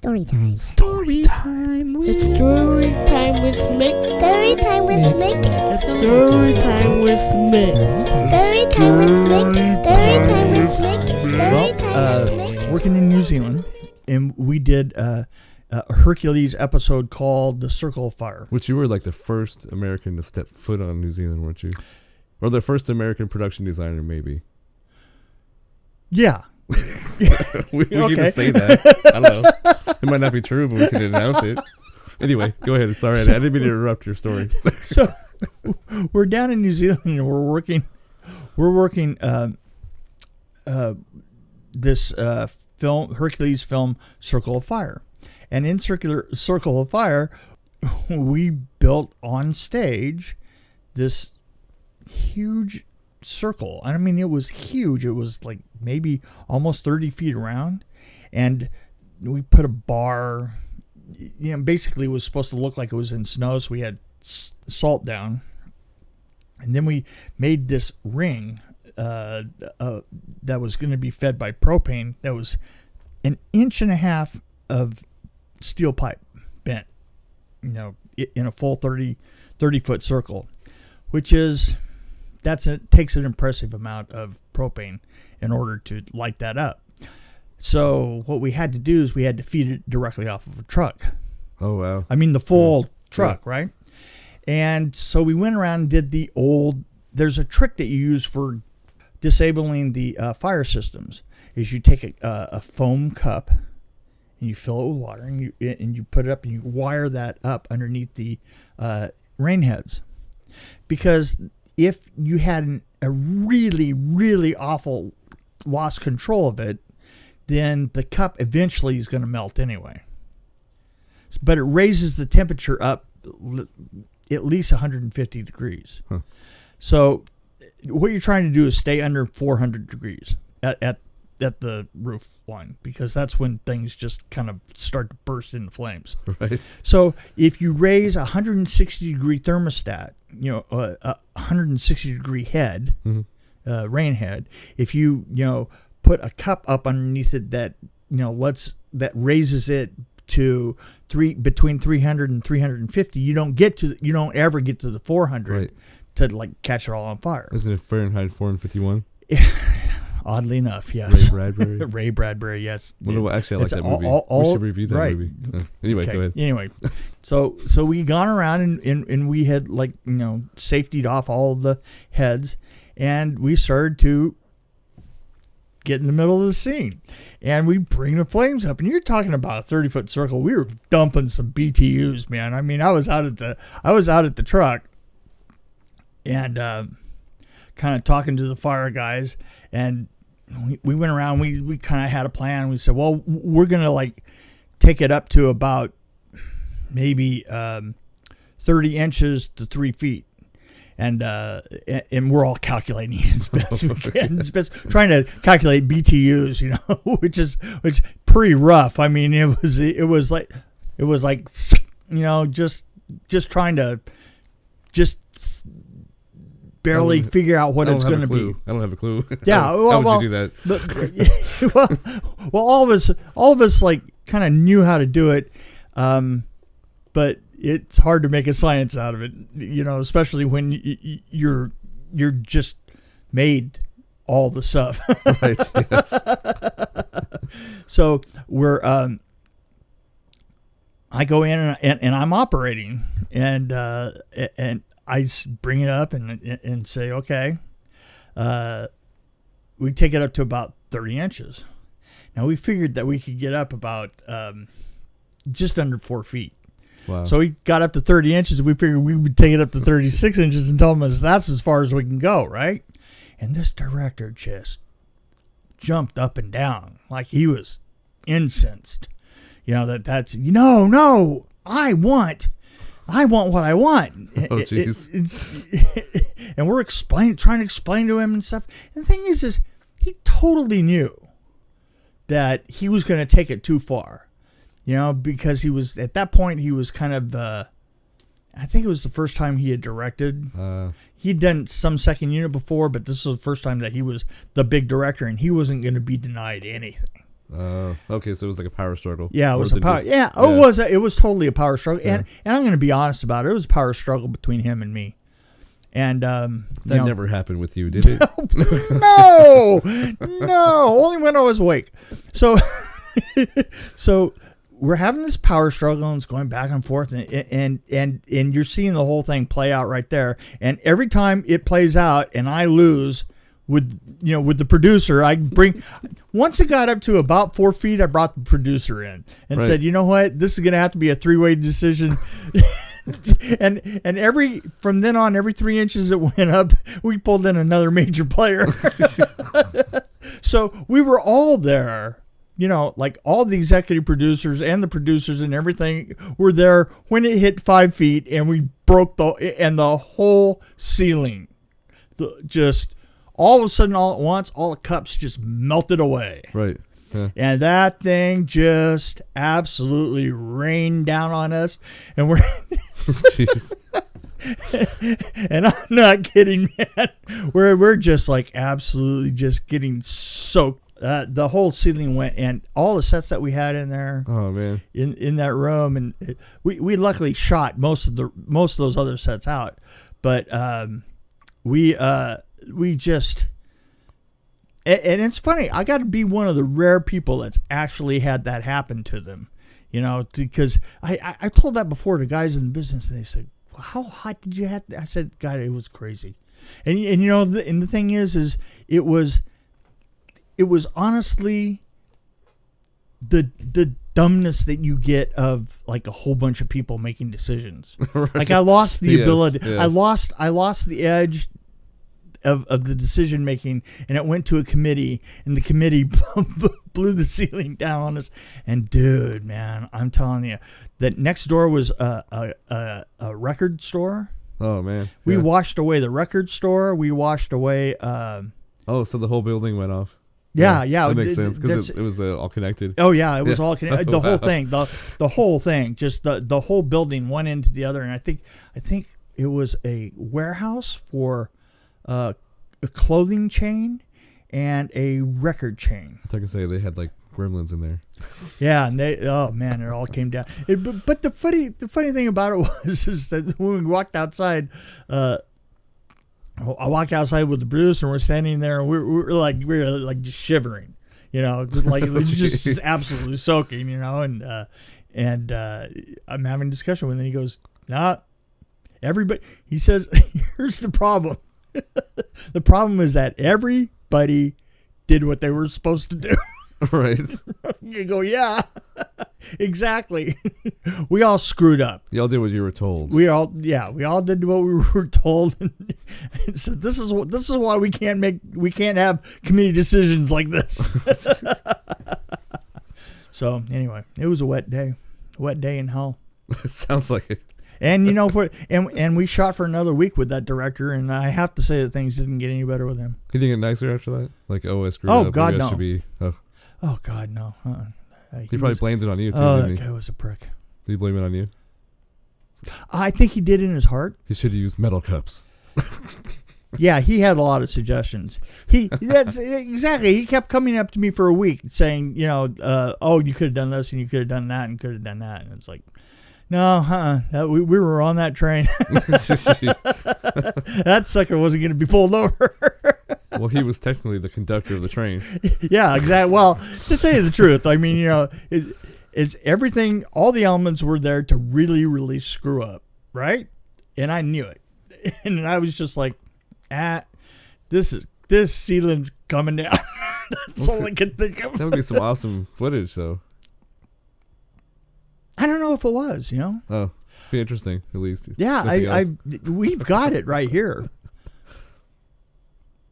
Story time. Story time with It's Story time with Mick. Story time with Mick. Story time with Mick. Story time with Mick. Story time with Mick. Story time with Mick. Working in New Zealand, and we did a Hercules episode called The Circle of Fire. Which you were like the first American to step foot on New Zealand, weren't you? Or the first American production designer, maybe. Yeah. we can just say that. I don't know. It might not be true, but we can announce it. Anyway, go ahead. Sorry, I didn't mean to interrupt your story. So we're down in New Zealand, and we're working this film, Hercules film, Circle of Fire. And in Circle of Fire, we built on stage this huge circle. I mean, it was huge. It was like maybe almost 30 feet around. And we put a bar, basically it was supposed to look like it was in snow. So we had salt down. And then we made this ring that was going to be fed by propane that was 1.5 inches of steel pipe bent, in a full 30 foot circle, which takes an impressive amount of propane in order to light that up. So what we had to do is we had to feed it directly off of a truck. Oh, wow. I mean, the full truck, right? And so we went around and did there's a trick that you use for disabling the fire systems, is you take a foam cup and you fill it with water and you put it up and you wire that up underneath the rain heads. Because if you had a really, really awful lost control of it, then the cup eventually is going to melt anyway. But it raises the temperature up at least 150 degrees. Huh. So what you're trying to do is stay under 400 degrees at the roof line, because that's when things just kind of start to burst into flames. Right. So if you raise a 160 degree thermostat, a 160 degree head, rain head, if you put a cup up underneath it that that raises it to between 300 and 350, you don't ever get to the 400 to like catch it all on fire. Isn't it Fahrenheit 451? Oddly enough, yes. Ray Bradbury. Ray Bradbury, yes. Well, actually, I like that movie. We should review that movie. Anyway, go ahead. Anyway, so we gone around and we had safetied off all of the heads, and we started to get in the middle of the scene, and we bring the flames up, and you're talking about a 30-foot circle. We were dumping some BTUs, man. I mean, I was out at the truck, and kind of talking to the fire guys, and we went around. We kind of had a plan. We said, well, we're gonna take it up to about maybe 30 inches to 3 feet. And we're all calculating as best we can, trying to calculate BTUs, which is pretty rough. I mean, it was like just trying to just barely figure out what it's going to be. I don't have a clue. Yeah, how would you do that? Well, all of us kind of knew how to do it, but it's hard to make a science out of it, especially when you're just made all the stuff. Right. Yes. So I go in and I'm operating, and I bring it up and say, okay, we take it up to about 30 inches. Now we figured that we could get up about just under 4 feet. Wow. So we got up to 30 inches, and we figured we would take it up to 36 inches and tell them that's as far as we can go, right? And this director just jumped up and down like he was incensed. That's no, I want what I want. Oh, jeez. And we're trying to explain to him and stuff. And the thing is he totally knew that he was going to take it too far. Because he was, at that point, he was kind of, I think it was the first time he had directed. He'd done some second unit before, but this was the first time that he was the big director, and he wasn't going to be denied anything. Okay, so it was like a power struggle. Yeah, it More was a than power. just- Yeah, it was totally a power struggle, and I'm going to be honest about it. It was a power struggle between him and me, and That you know, never happened with you, did it? no, only when I was awake. So, so we're having this power struggle, and it's going back and forth, and you're seeing the whole thing play out right there. And every time it plays out, and I lose with the producer, once it got up to about 4 feet, I brought the producer in and Right. said, you know what, this is going to have to be a 3-way decision. and from then on, every 3 inches it went up, we pulled in another major player. So we were all there, like all the executive producers and the producers and everything were there when it hit 5 feet, and we broke the whole ceiling. Just all of a sudden, all at once, all the cups just melted away. Right. Yeah. And that thing just absolutely rained down on us, and we're Jeez. and I'm not kidding, man. We're just like absolutely just getting soaked. The whole ceiling went, and all the sets that we had in there, Oh man. in that room, and we luckily shot most of those other sets out, but we just. And it's funny, I got to be one of the rare people that's actually had that happen to them, because I told that before to guys in the business, and they said, well, how hot did you have? I said, God, it was crazy. And the thing is it was honestly the dumbness that you get of like a whole bunch of people making decisions. Right. Like I lost the ability. Yes. I lost the edge of the decision making, and it went to a committee, and the committee blew the ceiling down on us. And dude, man, I'm telling you, that next door was a record store. Oh man. We Yeah. washed away the record store. We washed away. Oh, so the whole building went off. Yeah. That makes sense that's- because it was all connected. Oh yeah, it was Yeah. all connected. The whole Wow. thing, the whole thing, just the whole building, one end to the other. And I think it was a warehouse for a clothing chain and a record chain. I can say they had like gremlins in there. Yeah, and it all came down. But the funny thing about it is that when we walked outside, I walked outside with the producer, and we're standing there, and we were like just shivering, just like it was just absolutely soaking, and I'm having a discussion with him, and he goes, "Nah, everybody." He says, "Here's the problem. The problem is that everybody did what they were supposed to do." Right. You go, yeah, exactly. We all screwed up. Y'all did what you were told. We all did what we were told. So this is why we can't have committee decisions like this. So anyway, it was a wet day in hell. It sounds like it. And and we shot for another week with that director, and I have to say that things didn't get any better with him. He didn't get nicer after that? Like, I screwed Oh, up. God, Maybe I no. should be, Oh God, no. He probably blamed it on you too, Oh, didn't that he? guy was a prick. Did he blame it on you? I think he did in his heart. He should have used metal cups. Yeah, he had a lot of suggestions. That's exactly. He kept coming up to me for a week saying, oh, you could have done this and you could have done that and could have done that. And it's like, no, we were on that train. That sucker wasn't going to be pulled over. Well, he was technically the conductor of the train. Yeah, exactly. Well, to tell you the truth, I mean, it's everything. All the elements were there to really, really screw up, right? And I knew it. And I was just like, this ceiling's coming down. That's all I could think of. That would be some awesome footage, though. I don't know if it was, Oh, be interesting at least. Yeah, we've got it right here.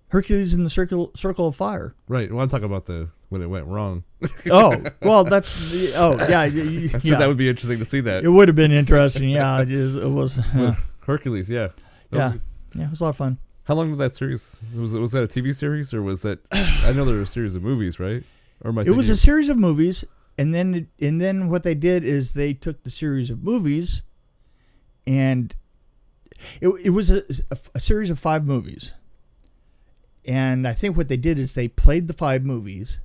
Hercules in the circle of fire. Right. Well, I'm talking about when it went wrong. Oh, well, that's yeah. I said that would be interesting to see that. It would have been interesting. Yeah, it was. Hercules, yeah. Yeah, it was a lot of fun. How long did that series? Was that a TV series or was that? I know there were a series of movies, right? Or am I It was thinking- a series of movies, and then what they did is they took the series of movies, and it was a series of 5 movies. And I think what they did is they played the 5 movies,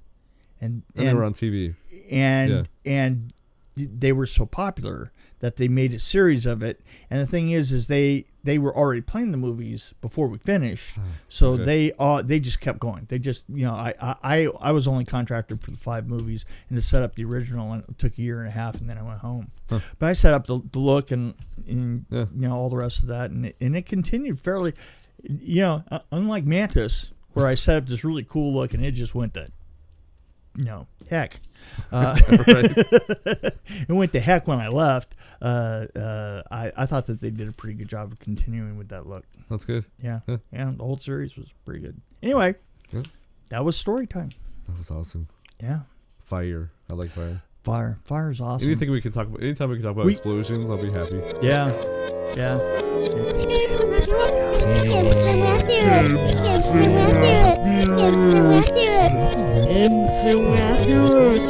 and they were on TV. and they were so popular that they made a series of it. And the thing is they were already playing the movies before we finished, so they just kept going. They just, I was only contracted for the 5 movies and to set up the original, and it took a year and a half, and then I went home. But I set up the look and all the rest of that, and it continued fairly, unlike Mantis, where I set up this really cool look and it just went to heck. It went to heck when I left. I thought that they did a pretty good job of continuing with that look. That's good. Yeah. The whole series was pretty good. Anyway, that was story time. That was awesome. Yeah. Fire. I like fire. Fire's awesome. Anything we can talk about. Anytime we can talk about explosions, I'll be happy. Yeah. MC Matthews.